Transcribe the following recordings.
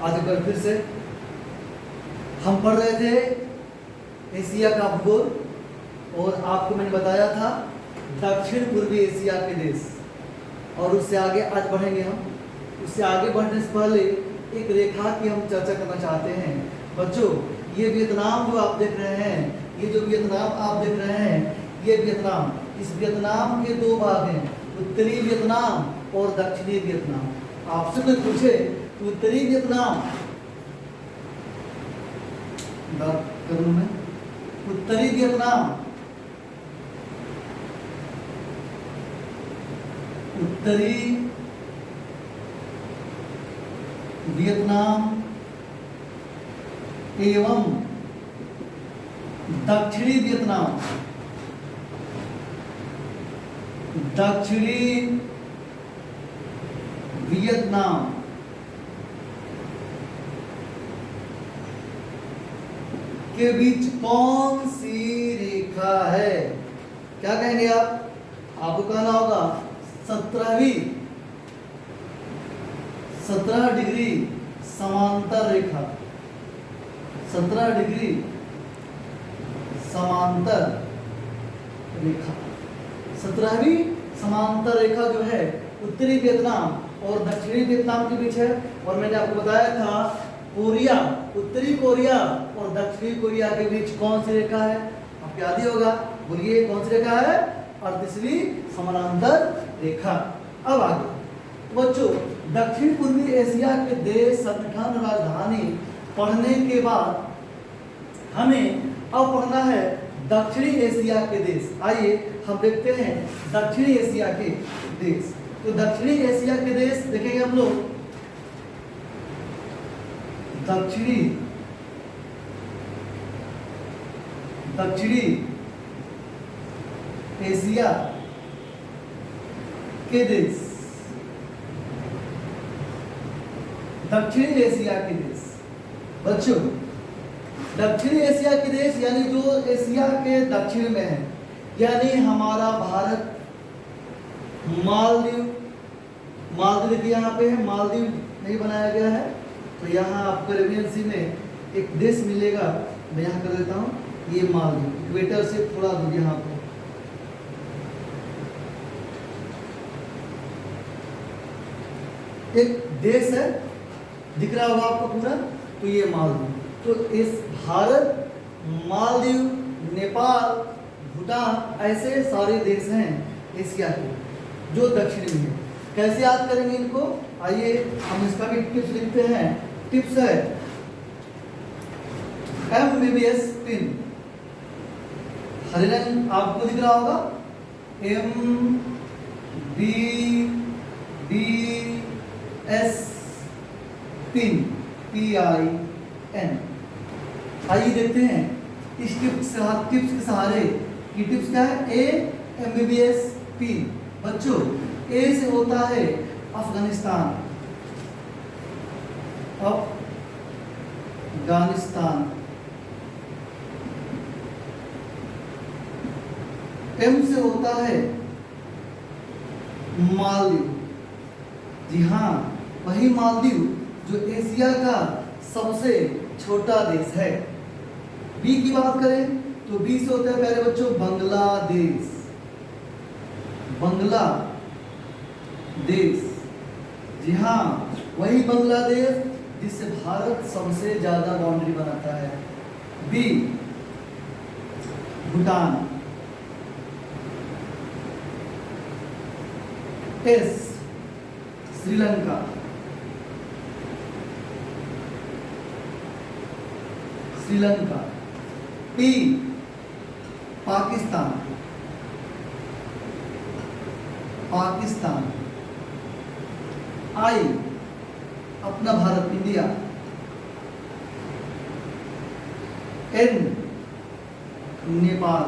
आज एक बार फिर से हम पढ़ रहे थे एशिया का भूगोल, और आपको मैंने बताया था दक्षिण पूर्वी एशिया के देश, और उससे आगे आज बढ़ेंगे हम। उससे आगे बढ़ने से पहले एक रेखा की हम चर्चा करना चाहते हैं। बच्चों, ये वियतनाम जो आप देख रहे हैं, ये जो वियतनाम आप देख रहे हैं, ये वियतनाम, इस वियतनाम के दो भाग हैं, उत्तरी वियतनाम और दक्षिणी वियतनाम। आपसे कोई पूछे तो उत्तरी वियतनाम बात करूं मैं, उत्तरी वियतनाम, उत्तरी वियतनाम एवं दक्षिणी वियतनाम, दक्षिणी वियतनाम के बीच कौन सी रेखा है? क्या कहेंगे आप? आपको कहना होगा 17 डिग्री समांतर रेखा, 17 डिग्री समांतर रेखा। 17वीं समांतर रेखा जो है उत्तरी वियतनाम और दक्षिणी वियतनाम के बीच है। और मैंने आपको बताया था कोरिया, उत्तरी कोरिया और दक्षिणी कोरिया के बीच कौन सी रेखा है? आपको याद ही होगा, बोलिए कौन सी रेखा है? 38वीं समानांतर रेखा। अब आगे बच्चों, दक्षिण पूर्वी एशिया के देश, संगठन, राजधानी पढ़ने के बाद हमें अब पढ़ना है दक्षिणी एशिया के देश। आइए हम देखते हैं दक्षिणी एशिया के देश। तो दक्षिणी एशिया के देश देखेंगे हम लोग, दक्षिणी एशिया के देश, दक्षिणी एशिया के देश। बच्चों, दक्षिणी एशिया के देश यानी जो एशिया के दक्षिण में है, यानी हमारा भारत, मालदीव, मालदीव यहाँ पे है, मालदीव नहीं बनाया गया है, तो यहाँ आपको अरेबियन सी में एक देश मिलेगा, मैं यहाँ कर देता हूँ, ये मालदीव, इक्वेटर से थोड़ा दूर यहाँ पे एक देश है, दिख रहा होगा आपको पूरा, तो ये मालदीव। तो इस भारत, मालदीव, नेपाल, भूटान, ऐसे सारे देश हैं एशिया के जो दक्षिण में है। कैसे याद करेंगे इनको? आइए हम इसका भी टिप्स लिखते हैं। टिप्स है MBBS पिन, हरे रंग आपको दिख रहा होगा, MBBS पिन, PIN। आइए देखते हैं इस टिप्स के सहारे। ये टिप्स क्या है? A MBBS pin. बच्चों, ए से होता है अफगानिस्तान, अफगानिस्तान। एम से होता है मालदीव, जी हाँ, वही मालदीव जो एशिया का सबसे छोटा देश है। बी की बात करें तो बी से होता है प्यारे बच्चों बांग्लादेश, बांग्लादेश, जी हाँ, वही बांग्लादेश जिससे भारत सबसे ज्यादा बाउंड्री बनाता है। B Bhutan, S Sri Lanka, Sri Lanka, P Pakistan, Pakistan, आई अपना भारत इंडिया, एन नेपाल,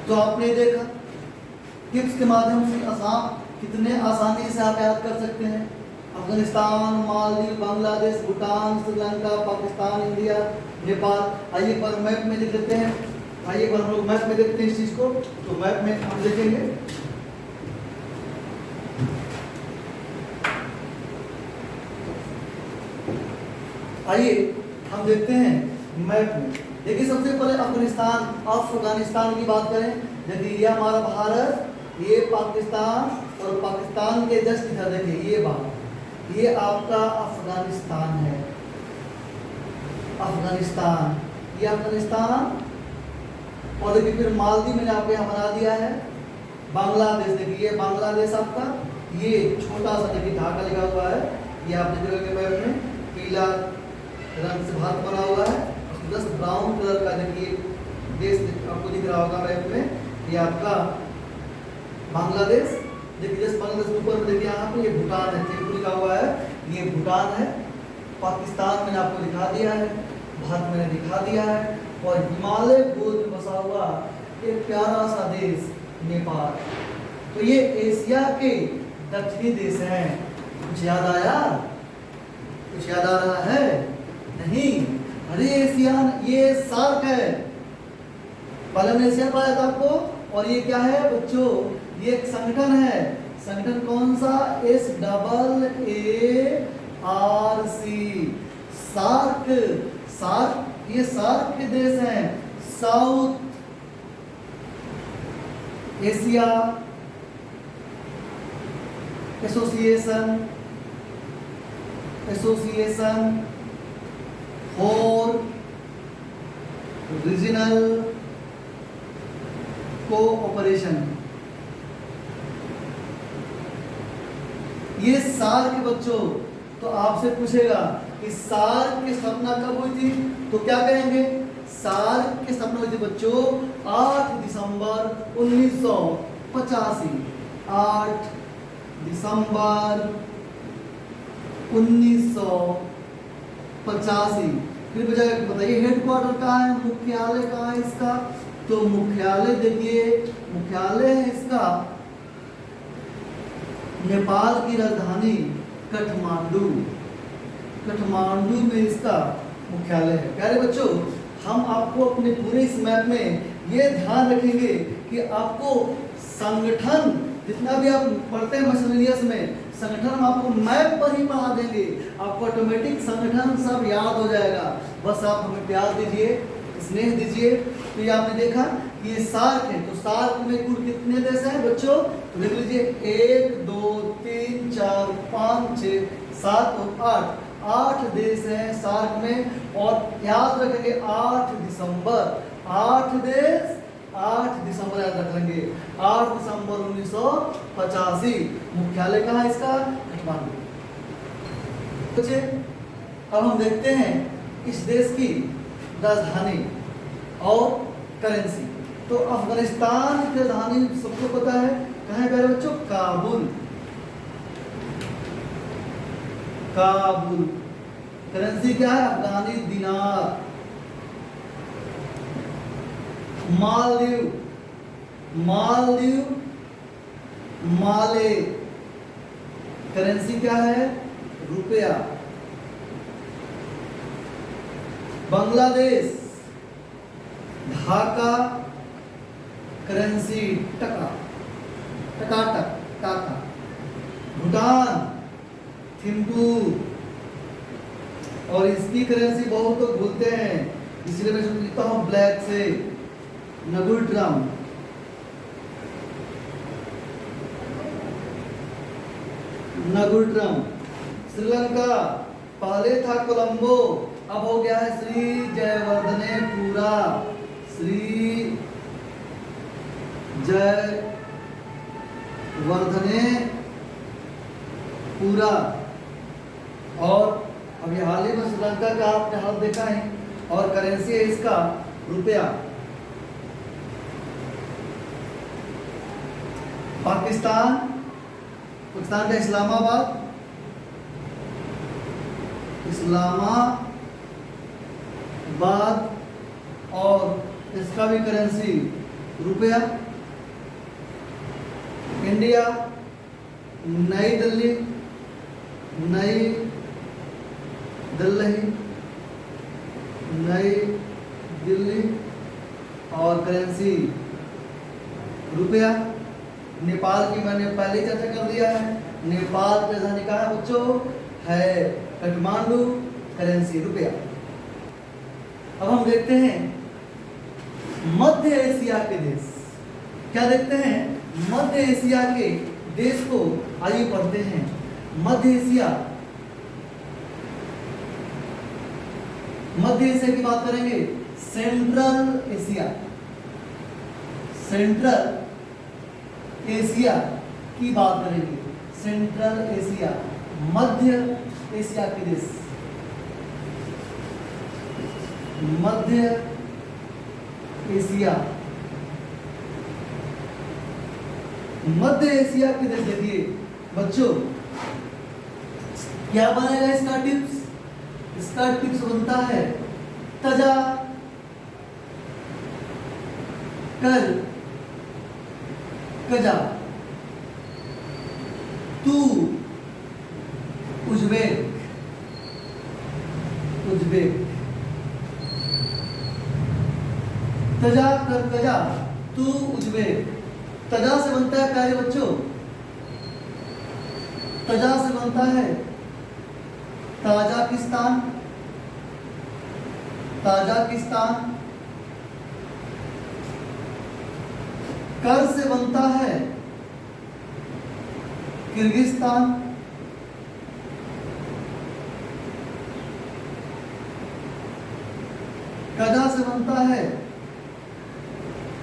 तो आपने देखा टिप्स के माध्यम से कितने आसानी से आप याद कर सकते हैं। अफगानिस्तान, मालदीव, बांग्लादेश, भूटान, श्रीलंका, पाकिस्तान, इंडिया, नेपाल। आइए एक बार मैप में लिख लेते हैं। आइए एक बार हम लोग मैप में देखते हैं इस चीज को। तो मैप में हम देखेंगे आइए हम देखते हैं मैप में। देखिए सबसे पहले अफगानिस्तान की बात करें। देखिए ये हमारा भारत, ये पाकिस्तान, और पाकिस्तान के जस्ट इधर देखिए ये बात, ये आपका अफगानिस्तान है। अफगानिस्तान, ये अफगानिस्तान, और देखिए फिर मालदीव मैंने आपको यहाँ बना दिया है। बांग्लादेश, देखिए ये बांग्लादेश आपका, ये छोटा सा देखिए ढाका लिखा हुआ है, ये आप देख रहे मैप में पीला रंग से भारत बना हुआ है, जस्ट ब्राउन कलर का देखिए देश आपको दिख रहा होगा मैप में, ये आपका बांग्लादेश। देखिए जस्ट बांग्लादेश ऊपर में देखिए यहाँ पे ये भूटान है, थिम्पू लिखा हुआ है, ये भूटान है। पाकिस्तान मैंने आपको दिखा दिया है, भारत मैंने दिखा दिया है, और हिमालय गोद में बसा हुआ एक प्यारा सा देश नेपाल। तो ये एशिया के दक्षिणी देश हैं। कुछ याद आया? कुछ याद आ रहा है? नहीं, अरे एशियान, ये सार्क है। पहले मैंने एशिया पढ़ाया था आपको, और ये क्या है बच्चों? ये एक संगठन है। संगठन कौन सा? SAARC, SAARC. सार्क, ये सार्क के देश हैं। South Asia Association for Regional Cooperation. ये सार्क बच्चों, तो आपसे पूछेगा कि सार्क की स्थापना कब हुई थी, तो क्या कहेंगे? सार्क की स्थापना हुई थी बच्चों 8 दिसंबर 1985। 8 दिसंबर 1985। फिर बताइए हेडक्वार्टर कहाँ है, मुख्यालय कहाँ है इसका? तो मुख्यालय देखिए, मुख्यालय है इसका नेपाल की राजधानी काठमांडू। काठमांडू में इसका मुख्यालय है। प्यारे बच्चों, हम आपको अपने पूरे इस मैप में ये ध्यान रखेंगे कि आपको संगठन जितना भी आप पढ़ते हैं मिसलेनियस में, संगठन हम आपको मैप पर ही पढ़ा देंगे, आपको ऑटोमेटिक संगठन सब याद हो जाएगा। बस आप हमें प्यार दीजिए, स्नेह दीजिए। तो ये आपने देखा ये सार्क है, तो सार्क में कुल कितने देश हैं बच्चों? तो देख लीजिए 1 2 3 4 5 6 7 और 8, 8 देश हैं सार्क में। और याद रखेंगे 8 दिसंबर, 8 देश, 8 दिसंबर याद रख लेंगे, 8 दिसंबर 1985। मुख्यालय कहाँ है इसका? काठमांडू। बच्चे अब हम देखते हैं इस देश की राजधानी और करेंसी। तो अफगानिस्तान की राजधानी सबको पता है, कहाँ है प्यारे बच्चों? काबुल। काबुल। करेंसी क्या है? अफगानी दिनार। मालदीव, मालदीव, माले। करेंसी क्या है? रुपया। बांग्लादेश, ढाका, करेंसी टका, टकाटक, टाका। भूटान, थिम्पू, और इसकी करेंसी बहुत लोग भूलते हैं, इसलिए मैं लिखता हूं ब्लैक से, नगुल्ट्रम। नगुल्ट्रम। श्रीलंका, पहले था कोलंबो, अब हो गया है श्री जयवर्धनेपुरा। श्री जयवर्धनेपुरा। और अभी हाल ही में श्रीलंका का आपने हाल देखा है, और करेंसी है इसका रुपया। पाकिस्तान, पाकिस्तान का इस्लामाबाद, इस्लामाबाद, और इसका भी करेंसी रुपया। इंडिया, नई दिल्ली, नई दिल्ली, नई दिल्ली, और करेंसी रुपया। नेपाल की मैंने पहले चर्चा कर दिया है, नेपाल की राजधानी कहाँ है बच्चों? है काठमांडू। करेंसी, रुपया। अब हम देखते हैं मध्य एशिया के देश। क्या देखते हैं? मध्य एशिया के देश को आइए पढ़ते हैं। मध्य एशिया की बात करेंगे। सेंट्रल एशिया, सेंट्रल एशिया की बात करेंगे। सेंट्रल एशिया, मध्य एशिया के देश, मध्य एशिया। मध्य एशिया के देश देखिए बच्चों, क्या बनेगा इसका टिप्स? इसका टिप्स बनता है तजा कर कजा तू उज्बेक, उज्बेक। तजा कर कजा तू उज्बेक। तजा से बनता है प्यारे बच्चों, तजा से बनता है ताजाकिस्तान, ताजाकिस्तान। कर से बनता है किर्गिस्तान, कजा से बनता है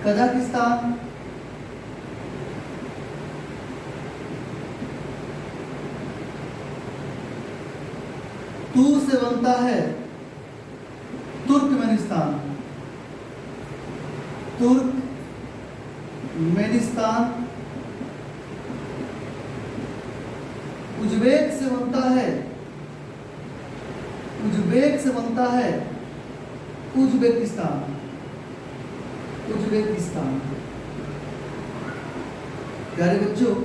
कजाकिस्तान, तू से बनता है तुर्कमेनिस्तान, तुर्कमेनिस्तान। उज्बेक से बनता है, उज्बेक से बनता है उज्बेकिस्तान, उज्बेकिस्तान। प्यारे बच्चों,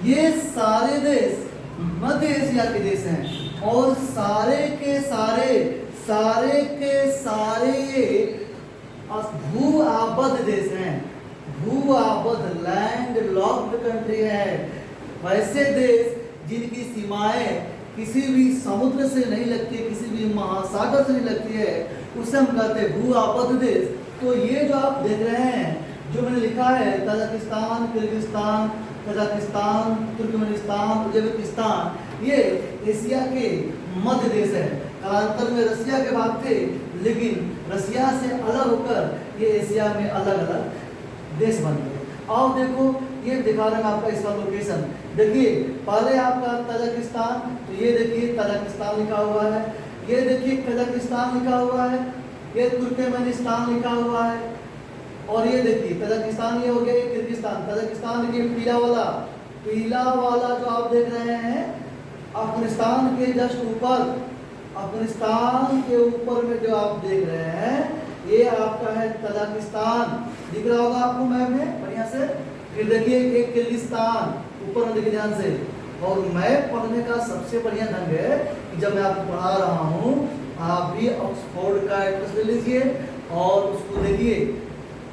ये सारे देश मध्य एशिया के देश हैं और सारे के सारे भू आबद्ध देश हैं, भू आबद्ध लैंड लॉक्ड कंट्री है। वैसे देश जिनकी सीमाएं किसी भी समुद्र से नहीं लगती, किसी भी महासागर से नहीं लगती है, उसे हम कहते हैं भू आबद्ध देश। तो ये जो आप देख रहे हैं, जो मैंने लिखा है Tajikistan, Kyrgyzstan, Kazakhstan, Turkmenistan, Uzbekistan, ये एशिया के मध्य देश है। कालांतर में रसिया के भाग थे, लेकिन रसिया से अलग होकर ये एशिया में अलग अलग देश बन गए। आओ देखो, ये दिखा रहा हूं आपका इसका लोकेशन। देखिए पहले आपका ताजिकिस्तान, तो ये देखिए ताजिकिस्तान लिखा हुआ है, ये देखिए कजाकिस्तान लिखा हुआ है, ये तुर्कमेनिस्तान लिखा हुआ है, और ये देखिए ताजिकिस्तान ये हो गया, ये किर्गिस्तान। ताजिकिस्तान देखिए पीला वाला जो आप देख रहे हैं, अफगानिस्तान के जस्ट ऊपर, अफगानिस्तान के ऊपर में जो आप देख रहे हैं, ये आपका है ताजिकिस्तान। दिख रहा होगा आपको मैप में बढ़िया से। फिर देखिए एक किर्गिस्तान ऊपर में, देखिए ध्यान से। और मैप पढ़ने का सबसे बढ़िया ढंग है कि जब मैं आपको पढ़ा रहा हूँ, आप भी ऑक्सफोर्ड का एड्रेस ले लीजिए और उसको देखिए,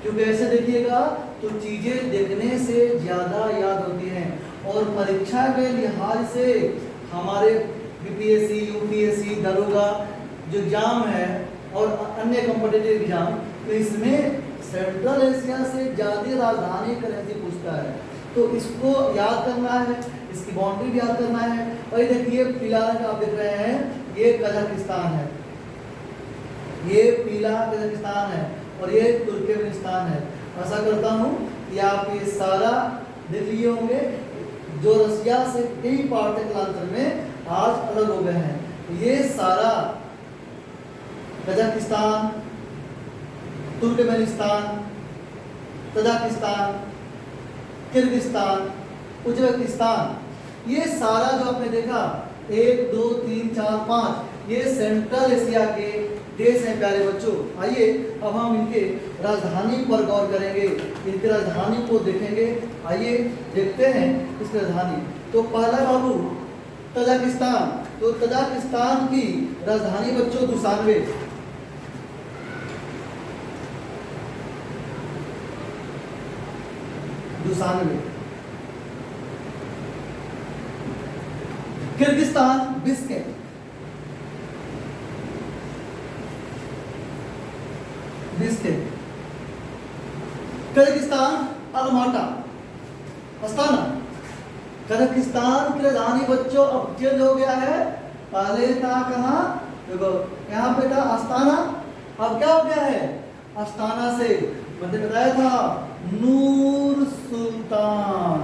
क्योंकि ऐसे देखिएगा तो चीजें देखने से ज्यादा याद होती हैं। और परीक्षा के लिहाज से हमारे बीपीएससी, यूपीएससी, दरोगा जो एग्जाम है और अन्य कॉम्पिटिटिव एग्जाम, तो इसमें सेंट्रल एशिया से ज्यादा राजधानी करेंसी पूछता है। तो इसको याद करना है, इसकी बाउंड्री भी याद करना है। और ये देखिए पीला आप देख रहे हैं, ये कजाकिस्तान है, ये पीला कजाकिस्तान है, और ये तुर्कमेनिस्तान है। ऐसा करता हूँ कि आप ये सारा देख लिए होंगे, जो रसिया से कई पार्टिकल में आज अलग हो गए हैं। ये सारा Kazakhstan, Turkmenistan, Tajikistan, Kyrgyzstan, Uzbekistan, ये सारा जो आपने देखा 1 2 3 4 5, ये सेंट्रल एशिया के देश हैं प्यारे बच्चों। आइए अब हम इनके राजधानी पर गौर करेंगे, इनकी राजधानी को देखेंगे। आइए देखते हैं इसकी राजधानी। तो पहला बाबू तजाकिस्तान, तो तजाकिस्तान की राजधानी बच्चों Dushanbe. Kyrgyzstan Bishkek, Kazakhstan Almaty, Astana. Kazakhstan की राजधानी बच्चों अब चेंज हो गया है, पहले था कहाँ, देखो यहाँ पे था अस्ताना, अब क्या हो गया है, अस्ताना से मैंने बताया था नूर सुल्तान,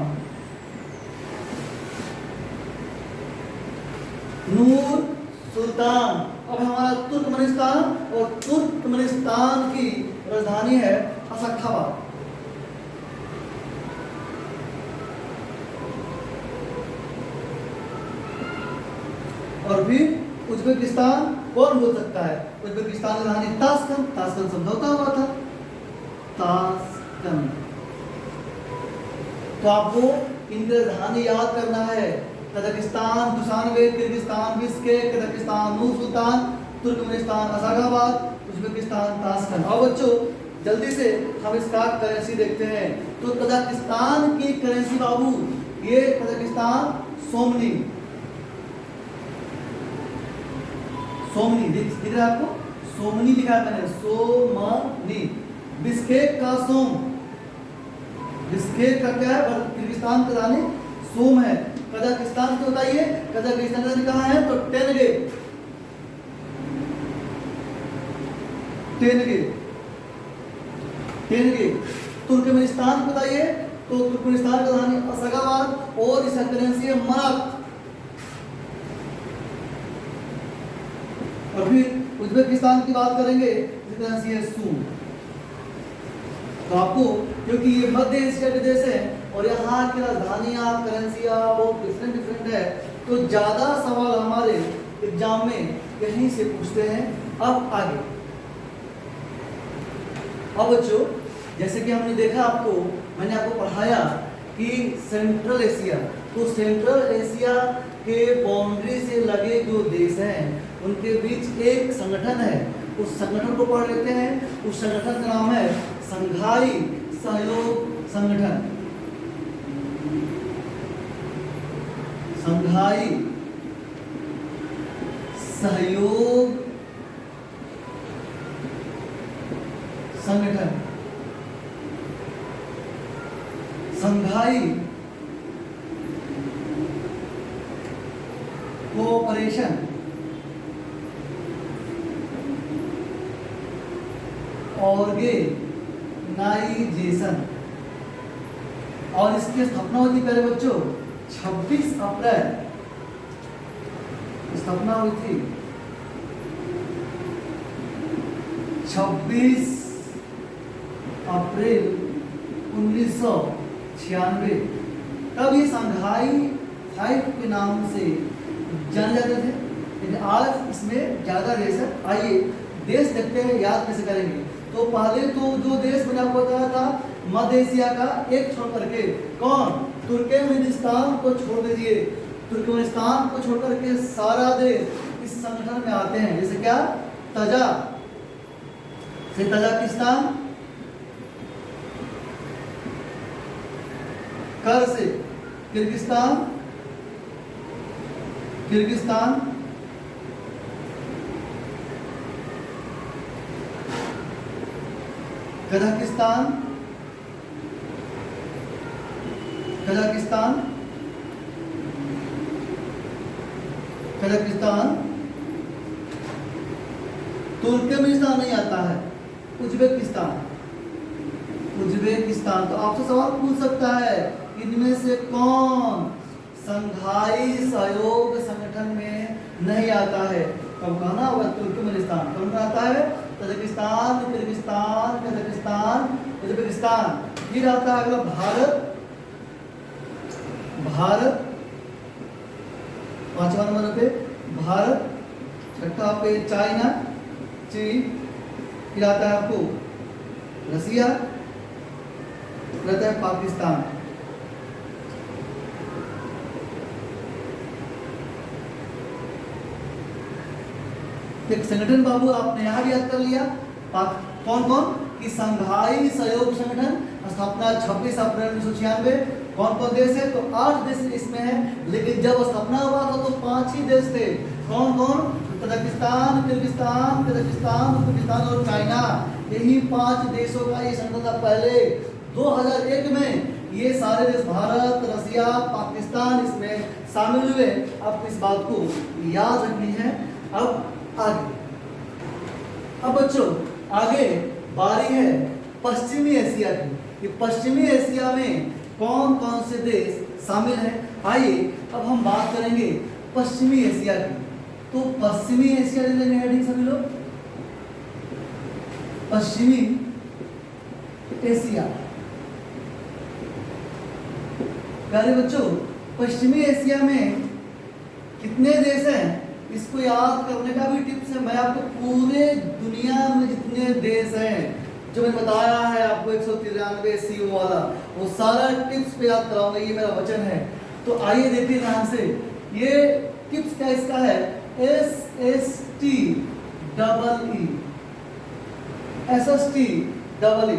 नूर सुल्तान। अब हमारा तुर्कमेनिस्तान, और तुर्कमेनिस्तान की राजधानी है अशखाबाद। और फिर उज्बेकिस्तान कौन बोल सकता है, उज्बेकिस्तान की राजधानी ताशकंद, ताशकंद समझौता हुआ था, ताशकंद। तो आपको इनकी राजधानी याद करना है, Kazakhstan Dushanbe, Kyrgyzstan Bishkek, Kazakhstan Nur Sultan, Turkmenistan Ashgabat, Uzbekistan Tashkent. और बच्चों जल्दी से हम इसका करेंसी देखते हैं। तो कजाकिस्तान की करेंसी बाबू, ये कजाकिस्तान सोमनी, सोमनी दिख रहा है आपको, सोमनी लिखा है मैंने, सोमनी। बिश्केक का सोम, बिश्केक का क्या है, किर्गिस्तान की राजधानी सोम है। कजाकिस्तान को बताइए, कजाकिस्तान कहाँ है, तो टेनगे, टेनगे, टेनगे। तुर्कमेनिस्तान बताइए, तो तुर्कमेनिस्तान की राजधानी अशखाबाद, और इसका करेंसी है मनात। और फिर उज्बेकिस्तान की बात करेंगे, इसकी करेंसी है सूम। तो आपको, क्योंकि ये मध्य एशिया के देश है और यहाँ की राजधानियाँ, करेंसियाँ बहुत डिफरेंट है, तो ज़्यादा सवाल हमारे एग्जाम में यहीं से पूछते हैं। अब आगे, अब बच्चों जैसे कि हमने देखा, आपको मैंने आपको पढ़ाया कि सेंट्रल एशिया, तो सेंट्रल एशिया के बाउंड्री से लगे जो देश हैं उनके बीच एक संगठन है, उस संगठन को पढ़ लेते हैं। उस संगठन का नाम है संघाई सहयोग संगठन, संघाई सहयोग संगठन, संघाई कोऑपरेशन ऑर्गेनाइजेशन। और इसकी स्थापना हुई थी पहले बच्चों 26 अप्रैल, स्थापना हुई थी 26 अप्रैल 1996। तब ये संघाई 5 के नाम से जाने जाते थे, लेकिन आज इसमें ज़्यादा देश है। आइए देश देखते हैं, याद कैसे करेंगे। तो पहले तो जो देश मैंने आपको बताया था मध्य एशिया का, एक छोड़ करके, कौन, तुर्कमेनिस्तान को छोड़ दीजिए, तुर्कमेनिस्तान को छोड़ करके सारा देश इस संगठन में आते हैं। जैसे क्या, तजा से तजाकिस्तान, कर से Kyrgyzstan, Kyrgyzstan, Kazakhstan, Kazakhstan, Kazakhstan, Turkmenistan नहीं आता है, उज्बेकिस्तान, उज्बेकिस्तान। तो आपसे सवाल पूछ सकता है, इनमें से कौन संघाई सहयोग संगठन में नहीं आता है? कब कहना होगा, तुर्कमेनिस्तान। कौन आता है, तजाकिस्तान, किर्गिस्तान, कजाकिस्तान, उज्बेकिस्तान। फिर आता है अगला भारत, भारत 5वां नंबर पे भारत, 6ठा पे चाइना, चीन। फिर आता है आपको रसिया, रहता है पाकिस्तान। एक संगठन बाबू आपने यहाँ भी याद कर लिया, कौन कौन कि संघाई सहयोग संगठन, स्थापना 26 अप्रैल 1996। कौन कौन देश है, तो 8 देश इसमें है, लेकिन जब स्थापना हुआ था तो 5 ही देश थे। कौन कौन, तजाकिस्तान, किर्गिस्तान, कजाकिस्तान, उज्बेकिस्तान और चाइना। यही 5 देशों का ये संगठन था पहले। 2001 में ये सारे देश भारत, रसिया, पाकिस्तान इसमें शामिल हुए। आपको इस बात को याद रखनी है। अब आगे, अब बच्चों आगे बारी है पश्चिमी एशिया की। ये पश्चिमी एशिया में कौन कौन से देश शामिल हैं? आइए अब हम बात करेंगे पश्चिमी एशिया की। तो पश्चिमी एशिया ले लेंगे हेडिंग सभी लोग, पश्चिमी एशिया। प्यारे बच्चों, पश्चिमी एशिया में कितने देश हैं इसको याद करने का भी टिप्स है। मैं आपको पूरे दुनिया में जितने देश हैं जो मैंने बताया है आपको 193 सीओ वाला, वो सारा टिप्स पे याद कराऊंगा, ये मेरा वचन है। तो आइए देखिए ध्यान से, ये टिप्स क्या इसका है, SST double E, SST double E.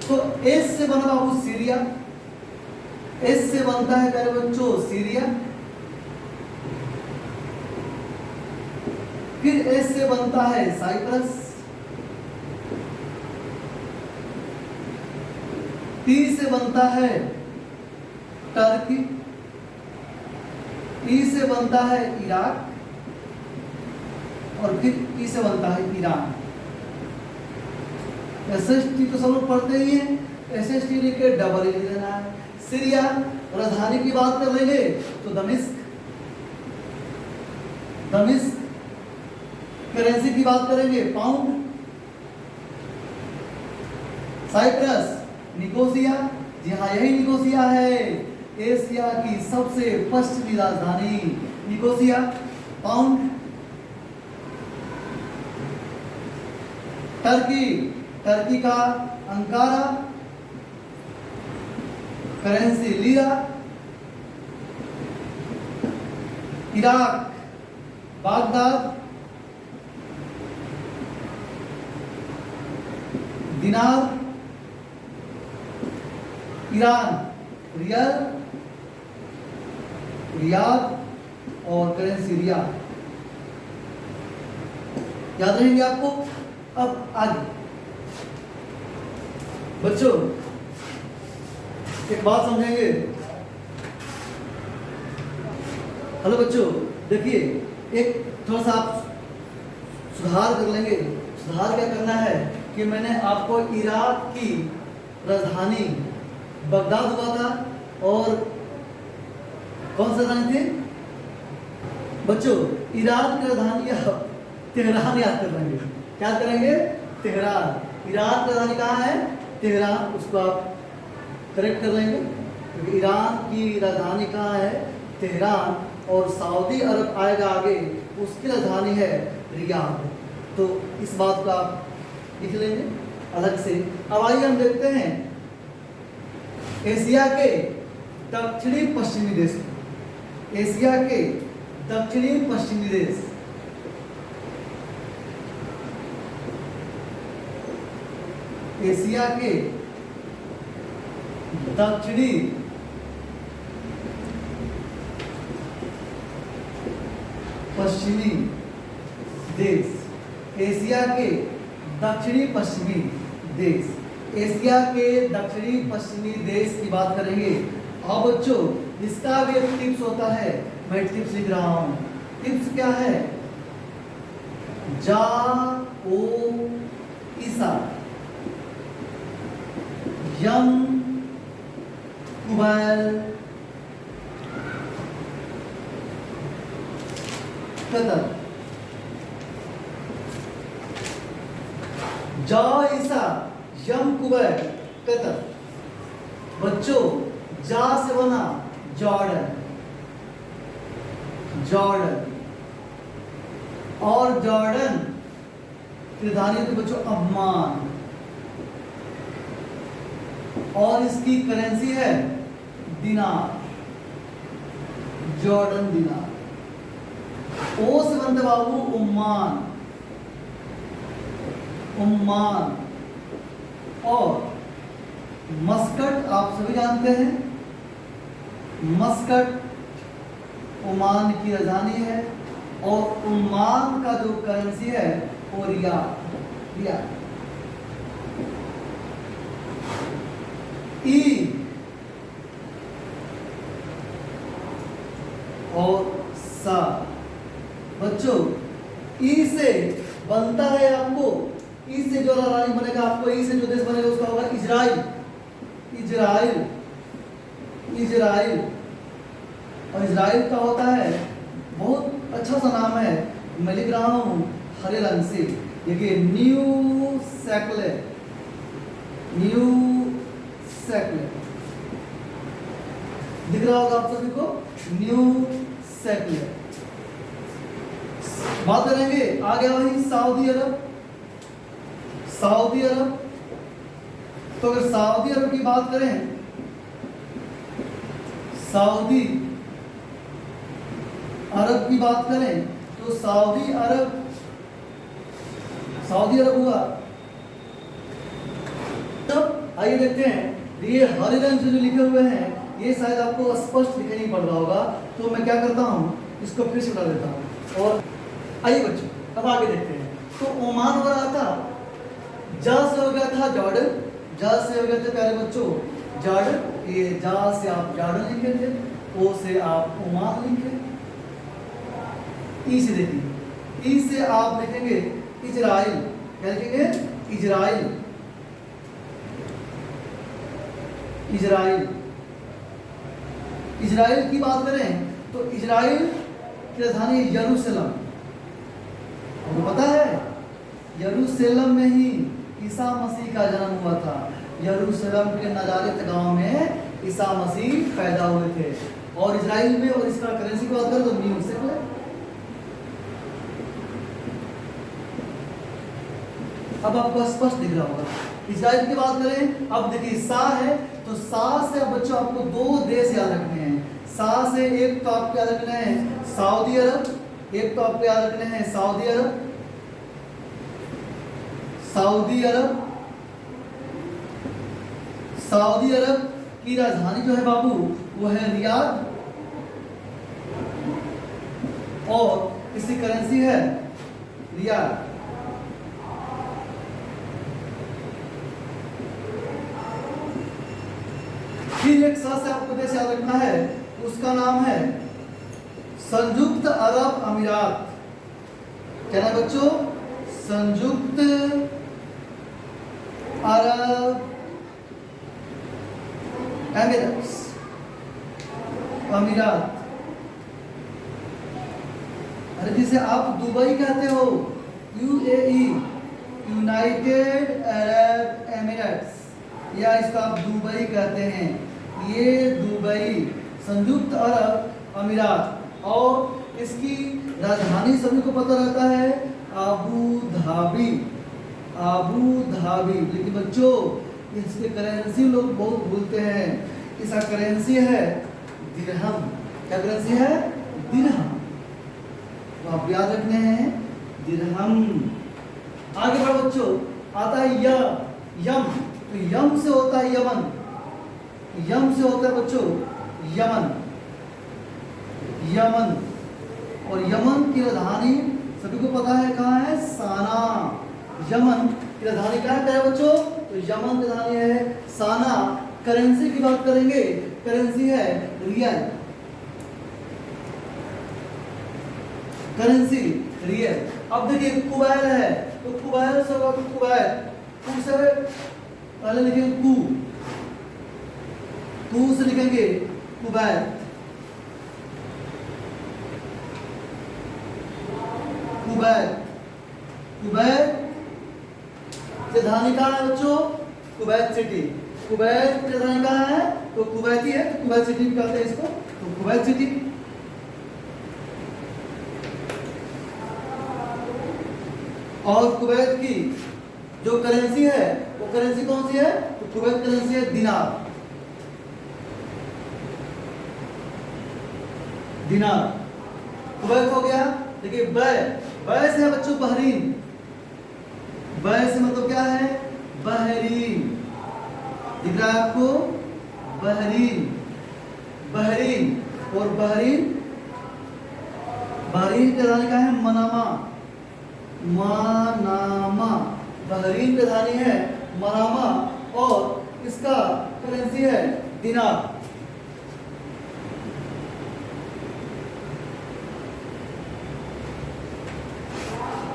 तो एस से बना बाबू सीरिया, एस से बनता है प्यारे बच्चों सीरिया, फिर एस से बनता है साइप्रस, टी से बनता है टर्की, ई से बनता है इराक, और फिर ई से बनता है ईरान। SST तो सब लोग पढ़ते ही हैं, SST लिख के डबल ई लेना है। सीरिया राजधानी की बात कर लेंगे तो दमिश्क, दमिश्क। करेंसी की बात करेंगे पाउंड। साइप्रस निकोसिया, जी हाँ यही निकोसिया है, एशिया की सबसे पश्चिमी राजधानी निकोसिया, पाउंड। टर्की, टर्की का Ankara, currency lira. Iraq Baghdad, दिनार। ईरान रियाल, रियाद और करेंसी रियाल। याद रहेंगे आपको। अब आगे बच्चों एक बात समझेंगे। हेलो बच्चों, देखिए एक थोड़ा सा आप सुधार कर लेंगे। सुधार क्या करना है कि मैंने आपको इराक की राजधानी बगदाद हुआ था, और कौन सा राजधानी थी बच्चों, इराक की राजधानी तेहरान याद कर लेंगे। क्या करेंगे, तेहरान। इराक की राजधानी कहाँ है, तेहरान, उसको आप करेक्ट कर लेंगे क्योंकि ईरान की राजधानी कहाँ है, तेहरान। और सऊदी अरब आएगा आगे, उसकी राजधानी है रियाद। तो इस बात को आप लिख लेंगे अलग से। अब आइए हम देखते हैं एशिया के दक्षिणी पश्चिमी देश, एशिया के दक्षिणी पश्चिमी देश। एशिया के दक्षिणी पश्चिमी देश, एशिया के दक्षिणी पश्चिमी देश, एशिया के दक्षिणी पश्चिमी देश की बात करेंगे। अब बच्चों इसका भी एक टिप्स होता है, मैं टिप्स लिख रहा हूं। टिप्स क्या है, जा ओ ईसा, यम कुबैल, कतर। जा ईसा, यम कुबैल, कतर। बच्चों जा से बना जॉर्डन, जॉर्डन। और जॉर्डन की राजधानी तो बच्चों अम्मान, और इसकी करेंसी है दिनार, जॉर्डन दिनार। ओ से बनते बाबू उम्मान, उम्मान। और मस्कट आप सभी जानते हैं, मस्कट ओमान की राजधानी है, और ओमान का जो करेंसी है वो रियाल, रियाल। ई और सा। बच्चों ई से बनता है आपको, ई से जो राजधानी बनेगा आपको, ई से जो देश बनेगा उसका होगा इजराइल। Israel, Israel. और इजराइल का होता है, बहुत अच्छा सा नाम है, मैं लिख रहा हूं हरे रंग से, देखिए न्यू सेक्ले, न्यू सेक्ले दिख रहा होगा आप सभी को, न्यू सेक्ले। बात करेंगे आ गया वही सऊदी अरब। सऊदी अरब, तो अगर सऊदी अरब की बात करें, सऊदी अरब की बात करें तो सऊदी अरब, सऊदी अरब हुआ। तब आइए देखते हैं, ये हरे रंग से जो लिखे हुए हैं ये शायद आपको स्पष्ट दिखाई नहीं पड़ रहा होगा, तो मैं क्या करता हूँ इसको फिर से बता देता हूँ। और आइए बच्चों अब आगे देखते हैं। तो ओमान हो रहा था, जा से हो गया था जॉर्डन, जा से हो गया था प्यारे बच्चों जॉर्डन, ये जा से आप जॉर्डन लिखेंगे, ओ से आप ओमान लिखेंगे, ई से देखिए, ई से आप लिखेंगे इजराइल, क्या लिखेंगे इजराइल, इजराइल। इजराइल की बात करें तो इजराइल की राजधानी यरूशलेम, आपको पता है यरूशलेम में ही ईसा मसीह का जन्म हुआ था। यरूशलेम के नजारित गांव में ईसा मसीह पैदा हुए थे। और इजराइल में, और इसका करेंसी की बात करें तो न्यू सेक्ले। अब आपको स्पष्ट दिख रहा होगा। इजराइल की बात करें, अब देखिए सा है, तो सा से अब बच्चों आपको दो देश याद रखने हैं। सा से एक तो आपको याद रखना है सऊदी अरब, एक तो आपको याद रखना है सऊदी अरब, सऊदी अरब। सऊदी अरब की राजधानी जो है बाबू वो है रियाद, और इसकी करेंसी है रियाद। फिर एक साथ से आपको देश याद रखना है, उसका नाम है संयुक्त अरब अमीरात। क्या नाम बच्चों, संयुक्त अरब एमिरेट्स, अमीरात। अरे जिसे आप दुबई कहते हो, यूएई, यूनाइटेड अरब एमिरेट्स, या इसको आप दुबई कहते हैं, ये दुबई, संयुक्त अरब अमीरात। और इसकी राजधानी सभी को पता रहता है अबू धाबी, अबू धाबी। लेकिन बच्चों इसके करेंसी लोग बहुत भूलते हैं, इसका करेंसी है दिरहम। क्या करेंसी है, दिरहम, तो आप याद रखने हैं दिरहम। आगे बढ़ो बच्चों, आता है यम, तो यम से होता है यमन, यम से होता है बच्चों यमन, यमन। और यमन की राजधानी सभी को पता है कहाँ है, साना। यमन की राजधानी क्या है बच्चों, तो यमन की राजधानी है साना। करेंसी की बात करेंगे, करेंसी है रियल, करेंसी रियल। अब देखिए कुवैत है, तो कुवैत से होगा कुवैत, कु से पहले लिखेंगे कु से लिखेंगे कुवैत, कुवैत। कुवैत राजधानी कहाँ है बच्चों, कुवैत सिटी। कुवैत की राजधानी कहाँ है, तो कुवैती है, तो कुवैत सिटी भी कहते हैं इसको, तो कुवैत सिटी। और कुवैत की जो करेंसी है वो करेंसी कौन सी है, तो कुवैत करेंसी है दिनार, दिनार। कुवैत हो गया। देखिए बै से है बच्चों बहरीन, बै से मतलब क्या है, बहरीन, दिख रहा है आपको, बहरीन, बहरीन। और बहरीन, बहरीन की राजधानी क्या है, मनामा, मनामा। बहरीन की राजधानी है मनामा। और इस इसका करेंसी है दिनार।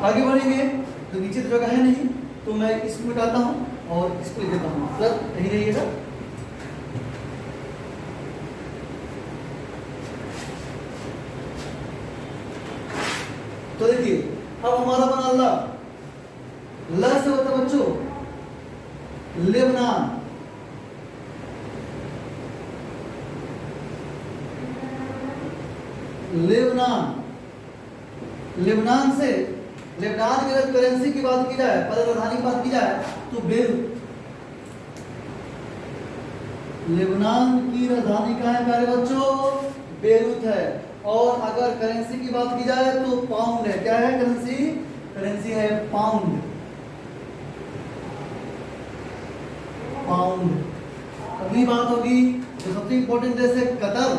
आगे बढ़ेंगे तो नीचे तो जगह है नहीं, तो मैं इसको मिटाता हूं और इसको लिख देता हूं, सर यही रहिएगा। तो देखिए अब हमारा बना ल से होता है बच्चों लेबनान, लेबनान, लेबनान से लेबनान की अगर करेंसी की बात की जाए, पहले राजधानी की बात की जाए तो बेरूत। लेबनान की राजधानी कहाँ है प्यारे बच्चों? बेरूत है। और अगर करेंसी की बात की जाए तो पाउंड है। क्या है करेंसी? करेंसी है पाउंड, पाउंड। अगली बात होगी जो सबसे इंपॉर्टेंट देश है कतर,